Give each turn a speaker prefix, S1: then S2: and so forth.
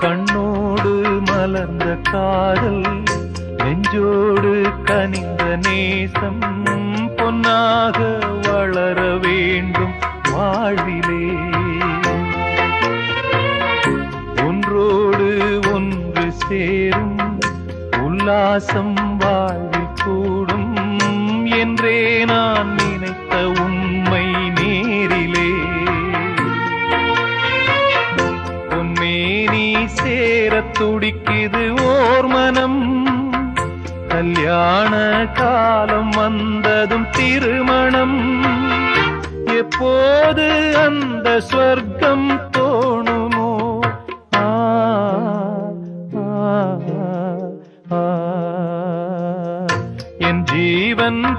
S1: கண்ணோடு மலர்ந்த காதல், நெஞ்சோடு கனிந்த நேசம் பொன்னாக வளர வேண்டும் வாழ்விலே. ஒன்றோடு ஒன்று சேரும் உல்லாசம் வாழ்வில் கூடும் என்றே நான் நினைத்த உண்மை நேரிலே. பொன்மேனி சேரத் துடிக்குது ஓர் மனம், கல்யாண காலம் வந்ததும் திருமணம். எப்போது அந்த ஸ்வர்க்கம் தோணுமோ? ஆ, ஆ, ஆ, என் ஜீவன்